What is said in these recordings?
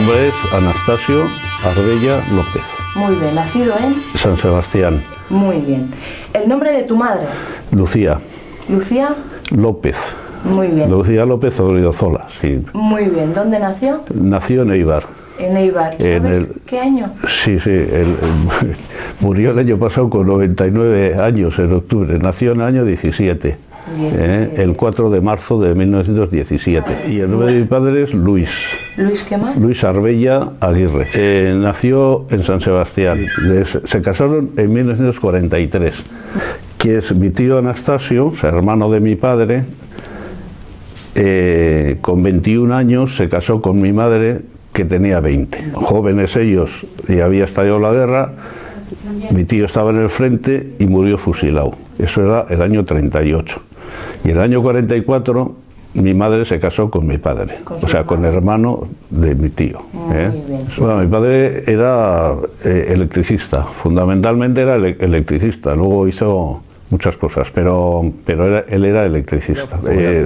nombre es Anastasio Arbella López. Muy bien, nacido en San Sebastián. Muy bien. ¿El nombre de tu madre? Lucía. Lucía López. Muy bien. Lucía López Odriozola, sí. Muy bien. ¿Dónde nació? Nació en Eibar. En Eibar. ¿Sabes qué año? Sí, murió el año pasado con 99 años en octubre. Nació en el año 17. El 4 de marzo de 1917. Y el nombre de mi padre es Luis. ¿Luis qué más? Luis Arbella Aguirre. Nació en San Sebastián. Se casaron en 1943. Que es mi tío Anastasio, o sea, hermano de mi padre, con 21 años se casó con mi madre, que tenía 20. Jóvenes ellos, y había estallado la guerra. Mi tío estaba en el frente y murió fusilado. Eso era el año 38. Y el año 44 mi madre se casó con mi padre, o sea, con el hermano de mi tío. Bueno, mi padre era electricista, fundamentalmente era electricista, luego hizo muchas cosas, pero él era electricista.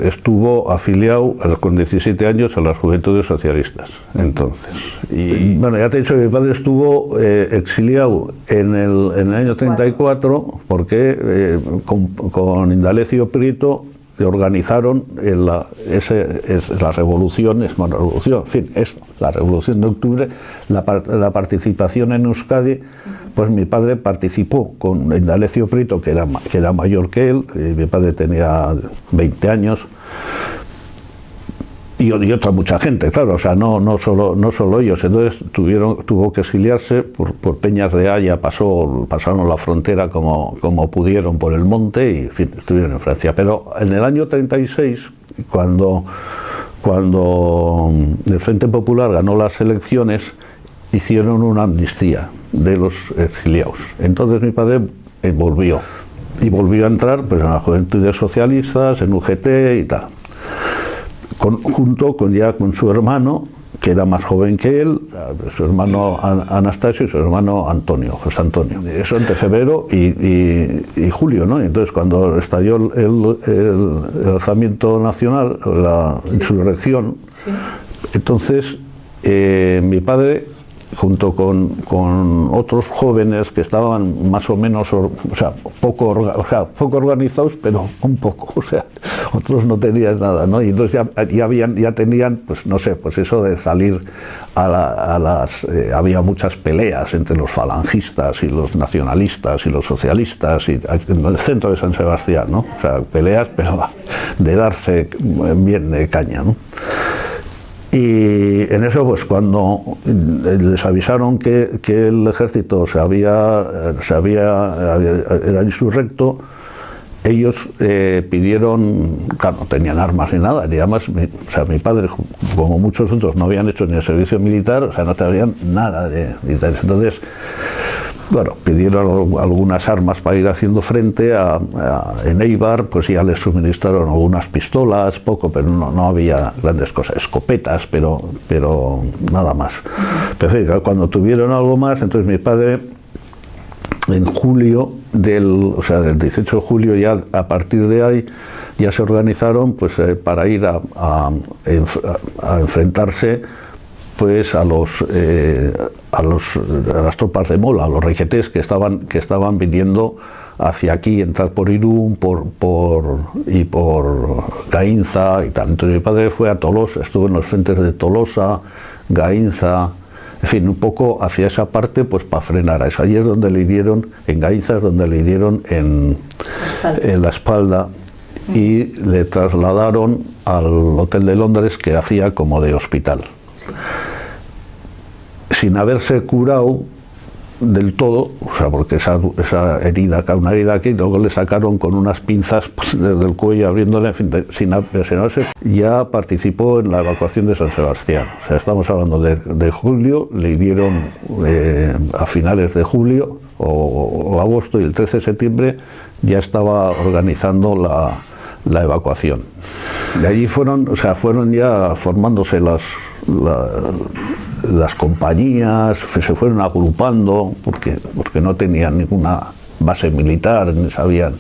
Estuvo afiliado con 17 años a las Juventudes Socialistas, entonces. Y bueno, ya te he dicho que mi padre estuvo exiliado en el año 34 porque con Indalecio Prieto organizaron la revolución, en fin, eso, la revolución de octubre, la participación en Euskadi. Pues mi padre participó con Indalecio Prieto, que era mayor que él, mi padre tenía 20 años, y otra mucha gente, claro, o sea, no solo ellos. Entonces tuvo que exiliarse por Peñas de Haya, pasaron la frontera como pudieron por el monte y, en fin, estuvieron en Francia. Pero en el año 36, cuando el Frente Popular ganó las elecciones, hicieron una amnistía de los exiliados. Entonces mi padre volvió a entrar pues, en las Juventudes Socialistas, en UGT y tal. Junto con su hermano, que era más joven que él, su hermano Anastasio y su hermano Antonio, José Antonio. Eso entre febrero y julio, ¿no? Entonces, cuando estalló el alzamiento nacional, la insurrección, entonces mi padre, junto con otros jóvenes que estaban más o menos, poco organizados, pero un poco, o sea, otros no tenían nada, ¿no? Y entonces ya tenían, pues no sé, pues eso de salir había muchas peleas entre los falangistas y los nacionalistas y los socialistas y en el centro de San Sebastián, ¿no? O sea, peleas, pero de darse bien de caña, ¿no? Y en eso, pues cuando les avisaron que el ejército era insurrecto, ellos pidieron, claro, no tenían armas ni nada, y además, mi padre, como muchos otros, no habían hecho ni el servicio militar, o sea, no tenían nada de militares. Entonces, bueno, pidieron algunas armas para ir haciendo frente en Eibar, pues ya les suministraron algunas pistolas, poco, pero no había grandes cosas, escopetas, pero nada más. Pero cuando tuvieron algo más, entonces mi padre, en julio del 18 de julio, ya a partir de ahí, ya se organizaron pues para ir a enfrentarse pues a las tropas de Mola, a los requetés que estaban viniendo hacia aquí, entrar por Irún, y por Gainza y tal. Entonces mi padre fue a Tolosa, estuvo en los frentes de Tolosa, Gainza, en fin, un poco hacia esa parte, pues para frenar a eso. Allí es donde le dieron, en Gainza es donde le dieron en la espalda, y le trasladaron al Hotel de Londres, que hacía como de hospital. Sin haberse curado del todo, o sea, porque esa herida, una herida aquí, luego le sacaron con unas pinzas desde el cuello, abriéndole, en fin, sin haberse, ya participó en la evacuación de San Sebastián. O sea, estamos hablando de julio, le dieron a finales de julio o agosto, y el 13 de septiembre ya estaba organizando la evacuación. De allí fueron ya formándose las compañías, se fueron agrupando porque no tenían ninguna base militar, ni sabían.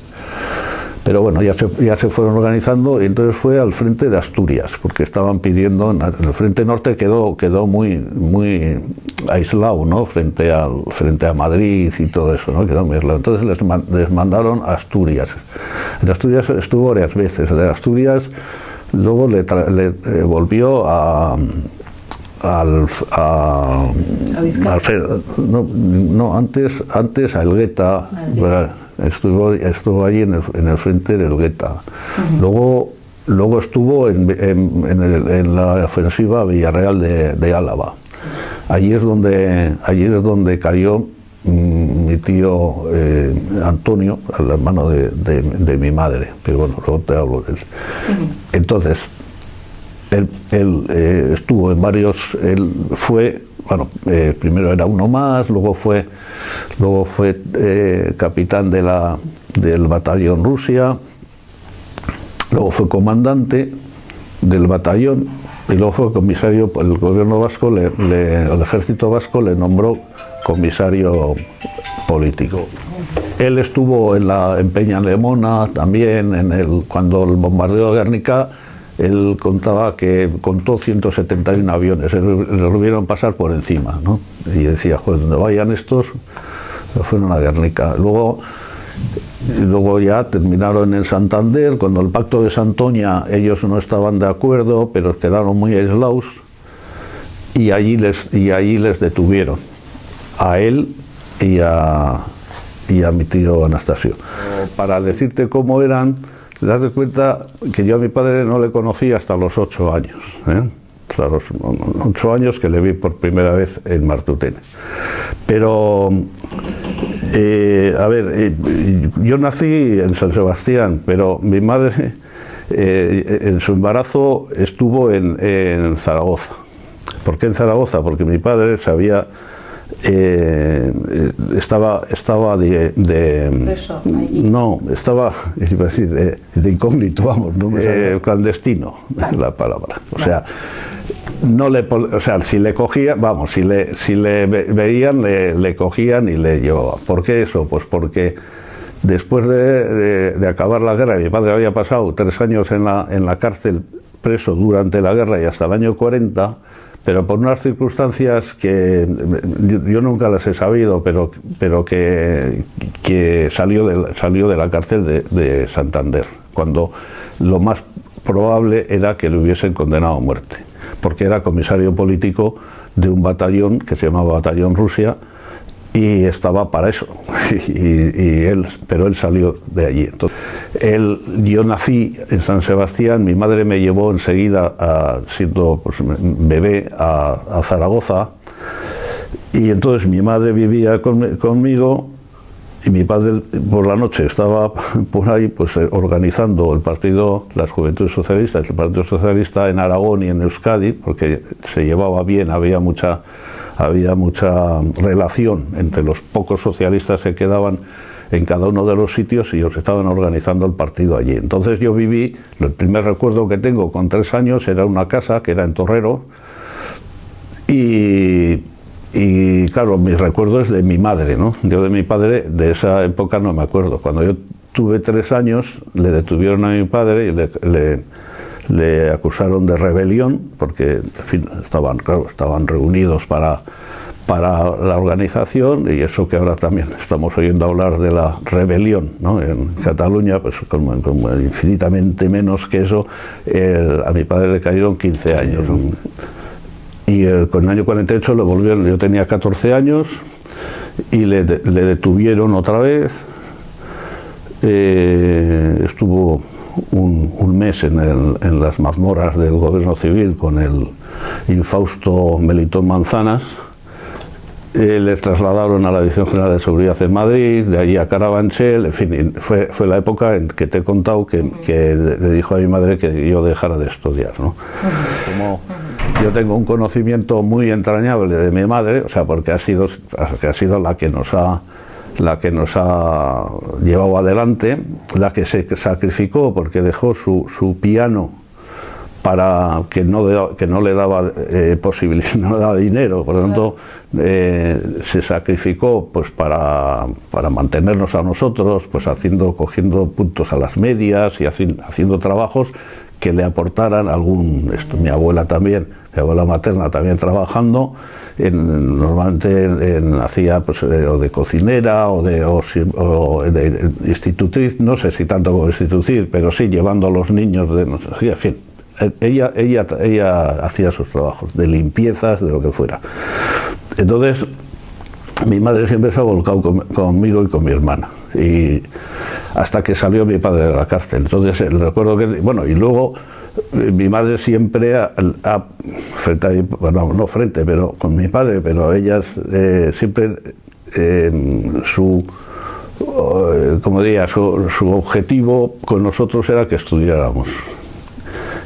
Pero bueno, ya se fueron organizando y entonces fue al frente de Asturias, porque estaban pidiendo, el frente norte quedó muy aislado, ¿no? frente a Madrid y todo eso, ¿no? Quedó muy aislado. Entonces les mandaron a Asturias. En Asturias estuvo varias veces. De Asturias luego le volvió antes a Elgueta. Estuvo allí en el frente de Elgueta. Luego estuvo en la ofensiva Villarreal de Álava. Allí es donde cayó mi tío Antonio, el hermano de mi madre, pero bueno, luego te hablo de él. Entonces, él estuvo en varios, él fue, bueno, primero era uno más, luego fue capitán del batallón Rusia, luego fue comandante del batallón y luego fue comisario. El gobierno vasco, el ejército vasco le nombró comisario político. Él estuvo en Peña Lemona también, cuando el bombardeo de Guernica. Él contaba que contó 171 aviones, le volvieron pasar por encima, ¿no? Y decía, joder, donde vayan estos, fueron a Guernica. Luego ya terminaron en Santander, cuando el pacto de Santoña ellos no estaban de acuerdo, pero quedaron muy aislados, y allí les detuvieron, a él y a mi tío Anastasio. Para decirte cómo eran, date cuenta que yo a mi padre no le conocí hasta los 8 años, hasta los 8 años que le vi por primera vez en Martutene. Pero, a ver, yo nací en San Sebastián, pero mi madre en su embarazo estuvo en Zaragoza. ¿Por qué en Zaragoza? Porque mi padre sabía... estaba iba a decir de incógnito, vamos, no clandestino, vale. La palabra, o sea, si le cogían, vamos, si le veían, le cogían y le llevaban. ¿Por qué eso? Pues porque después de acabar la guerra, mi padre había pasado 3 años en la cárcel preso durante la guerra y hasta el año 40, pero por unas circunstancias que yo nunca las he sabido, pero que salió de la cárcel de Santander, cuando lo más probable era que le hubiesen condenado a muerte, porque era comisario político de un batallón que se llamaba Batallón Rusia, y estaba para eso, pero él salió de allí. Entonces, yo nací en San Sebastián, mi madre me llevó enseguida, siendo pues, bebé, a Zaragoza, y entonces mi madre vivía conmigo, y mi padre por la noche estaba por ahí pues organizando el partido, las Juventudes Socialistas, el Partido Socialista en Aragón y en Euskadi, porque se llevaba bien, había mucha relación entre los pocos socialistas que quedaban en cada uno de los sitios, y ellos estaban organizando el partido allí. Entonces yo viví, el primer recuerdo que tengo con 3 años era una casa que era en Torrero, y claro, mi recuerdo es de mi madre, ¿no? Yo de mi padre, de esa época no me acuerdo. Cuando yo tuve 3 años, le detuvieron a mi padre y le acusaron de rebelión, porque en fin, estaban reunidos para la organización, y eso que ahora también estamos oyendo hablar de la rebelión, ¿no? En Cataluña, pues como infinitamente menos que eso, a mi padre le cayeron 15 años, ¿no? Y con el año 48 lo volvieron, yo tenía 14 años, y le detuvieron otra vez. Estuvo un mes en las mazmorras del gobierno civil con el infausto Melitón Manzanas. Le trasladaron a la Dirección General de Seguridad en Madrid, de allí a Carabanchel, en fin, fue la época en que te he contado que le dijo a mi madre que yo dejara de estudiar, ¿no? Como yo tengo un conocimiento muy entrañable de mi madre, o sea, porque ha sido la que nos ha llevado adelante, la que se sacrificó porque dejó su piano para que no le daba posibilidad, no le daba dinero, por lo tanto se sacrificó pues para mantenernos a nosotros, pues cogiendo puntos a las medias y haciendo trabajos que le aportaran algún mi abuela también, mi abuela materna también trabajando, normalmente hacía pues, o de cocinera o de institutriz, no sé si tanto como institutriz, pero sí llevando a los niños, en fin. Ella hacía sus trabajos de limpiezas, de lo que fuera. Entonces, mi madre siempre se ha volcado conmigo y con mi hermana, y hasta que salió mi padre de la cárcel. Entonces, recuerdo que, bueno, y luego mi madre siempre pero con mi padre, pero ella siempre como diría, su objetivo con nosotros era que estudiáramos.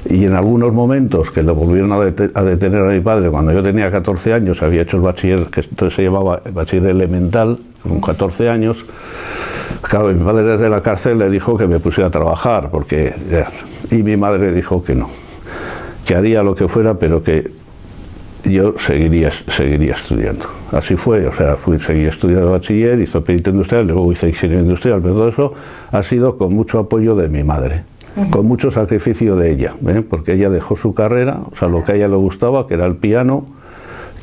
Y en algunos momentos que lo volvieron a detener a mi padre, cuando yo tenía 14 años, había hecho el bachiller, que entonces se llamaba el bachiller elemental, con 14 años, claro, mi padre desde la cárcel le dijo que me pusiera a trabajar, y mi madre dijo que no, que haría lo que fuera, pero que yo seguiría estudiando. Así fue, o sea, seguí estudiando bachiller, hice perito industrial, luego hice ingeniero industrial, pero todo eso ha sido con mucho apoyo de mi madre. Con mucho sacrificio de ella, porque ella dejó su carrera, o sea, lo que a ella le gustaba, que era el piano,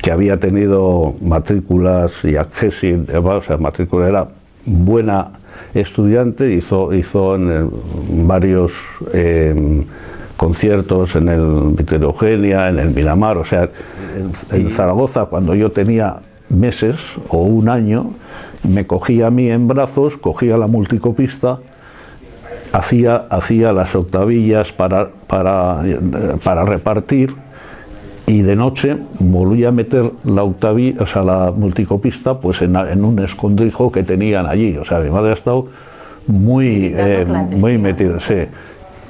que había tenido matrículas y acceso, o sea, matrícula, era buena estudiante, hizo en varios conciertos en el Víctor Eugenia, en el Miramar, o sea, en Zaragoza, cuando yo tenía meses o un año, me cogía a mí en brazos, cogía la multicopista, hacía las octavillas para repartir, y de noche volvía a meter la octavilla, o sea, la multicopista, pues en un escondrijo que tenían allí. O sea, mi madre ha estado muy metida, sí.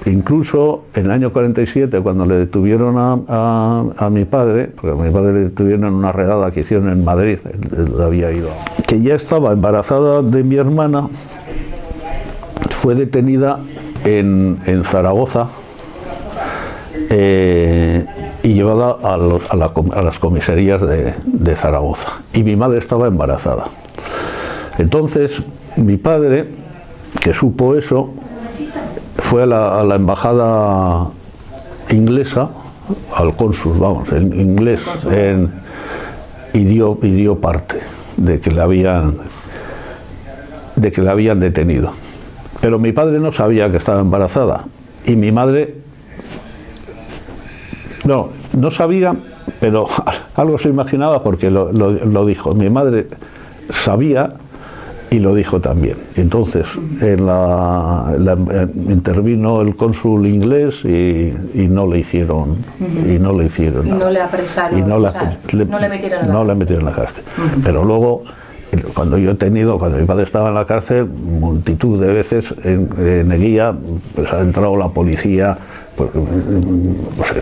Incluso en el año 47, cuando le detuvieron a mi padre, porque a mi padre le detuvieron en una redada que hicieron en Madrid, él había ido, que ya estaba embarazada de mi hermana, fue detenida en Zaragoza y llevada a las comisarías de Zaragoza. Y mi madre estaba embarazada. Entonces, mi padre, que supo eso, fue a la embajada inglesa, al cónsul, vamos, en inglés, y dio parte de que la habían detenido. Pero mi padre no sabía que estaba embarazada, y mi madre no sabía, pero algo se imaginaba porque lo dijo. Mi madre sabía y lo dijo también. Entonces intervino el cónsul inglés y no le hicieron nada. Y no le apresaron, y no le metieron en la cárcel. Pero luego, cuando mi padre estaba en la cárcel, multitud de veces en Eguía, pues ha entrado la policía, pues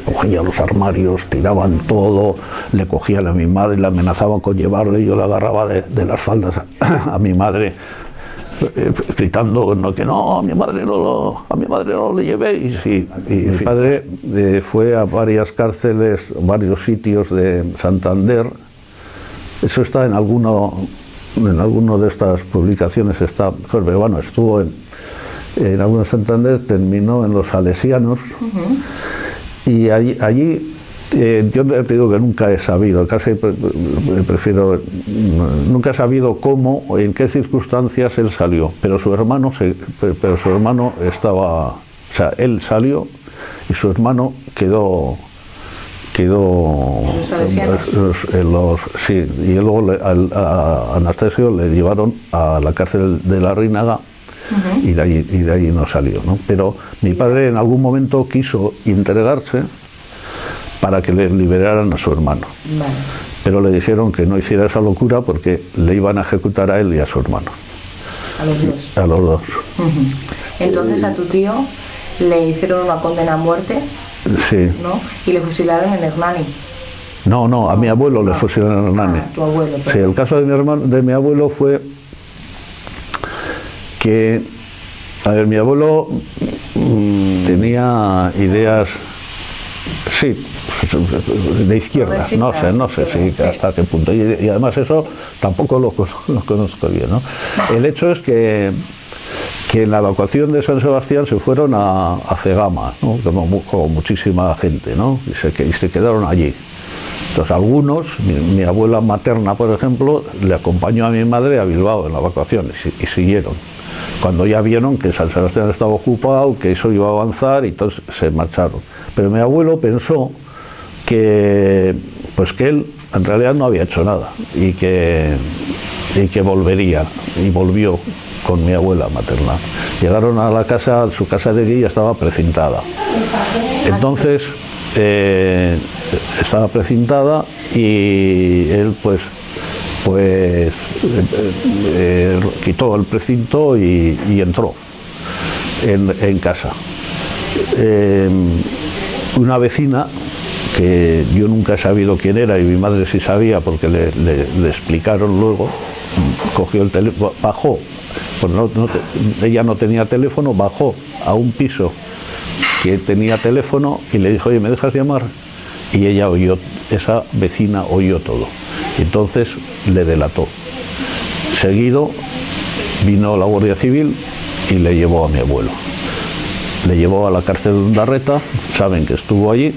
cogían los armarios, tiraban todo, le cogían a mi madre, le amenazaban con llevarle, yo le agarraba de las faldas a mi madre, gritando que no, a mi madre no le llevéis. Y mi padre fue a varias cárceles, varios sitios de Santander. Eso está en alguno de estas publicaciones, está, pero bueno, estuvo en algunos Santander, terminó en los Salesianos, y allí yo te digo que nunca he sabido, casi nunca he sabido cómo o en qué circunstancias él salió, pero su hermano estaba, o sea, él salió y su hermano quedó sí, y luego a Anastasio le llevaron a la cárcel de la Reinaga. Y de ahí no salió, ¿no? Pero mi padre en algún momento quiso entregarse para que le liberaran a su hermano. Vale. Pero le dijeron que no hiciera esa locura porque le iban a ejecutar a él y a su hermano. A los dos. A los dos. Entonces a tu tío le hicieron una condena a muerte. Sí. ¿No? Y le fusilaron en Hernani. No, a mi abuelo le fusilaron en Hernani. Tu abuelo. Pero... Sí, el caso de mi abuelo fue que, a ver, mi abuelo tenía ideas Sí, de izquierda, no sé si hasta qué punto. Y además eso tampoco lo conozco bien, ¿no? El hecho es que en la evacuación de San Sebastián se fueron a Cegama, ¿no? Como muchísima gente, ¿no? Y se quedaron allí. Entonces algunos, mi abuela materna, por ejemplo, le acompañó a mi madre a Bilbao en la evacuación y siguieron. Cuando ya vieron que San Sebastián estaba ocupado, que eso iba a avanzar, y entonces se marcharon. Pero mi abuelo pensó que él en realidad no había hecho nada y que volvería, y volvió con mi abuela materna. Llegaron a la casa, su casa de allí estaba precintada. Entonces estaba precintada y él pues quitó el precinto y entró en casa. Una vecina, que yo nunca he sabido quién era y mi madre sí sabía porque le explicaron luego, cogió el teléfono, bajó, pues ella no tenía teléfono, bajó a un piso que tenía teléfono y le dijo: oye, ¿me dejas llamar? Y ella oyó, esa vecina oyó todo. Entonces le delató. Seguido vino la Guardia Civil y le llevó a mi abuelo. Le llevó a la cárcel de Ondarreta, saben que estuvo allí,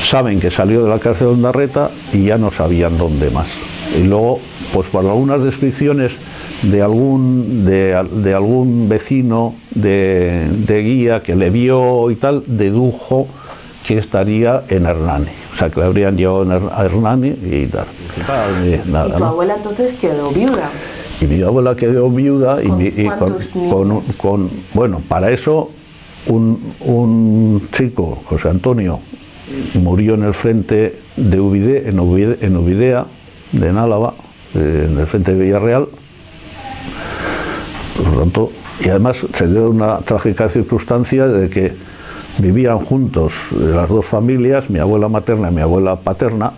saben que salió de la cárcel de Ondarreta y ya no sabían dónde más. Y luego, pues por algunas descripciones de algún vecino de Guía que le vio y tal, dedujo que estaría en Hernani. O sea, que le habrían llevado a Hernani y tal. Nada, ¿y tu abuela entonces quedó viuda? Y mi abuela quedó viuda con bueno, para eso un chico, José Antonio, murió en el frente de en Ubidea, en Álava, en el frente de Villarreal. Por lo tanto, y además se dio una trágica circunstancia de que vivían juntos las dos familias, mi abuela materna y mi abuela paterna,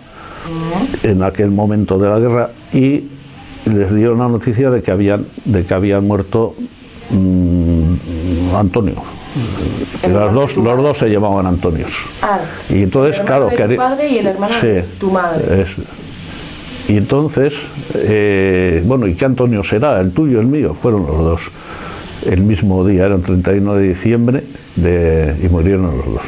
en aquel momento de la guerra, y les dio la noticia de que habían muerto Antonio. Los dos se llamaban Antonios. Y entonces, claro, de tu padre y el hermano de tu madre. Y entonces, bueno, ¿y qué Antonio será? ¿El tuyo, el mío? Fueron los dos. El mismo día, era el 31 de diciembre, y murieron los dos.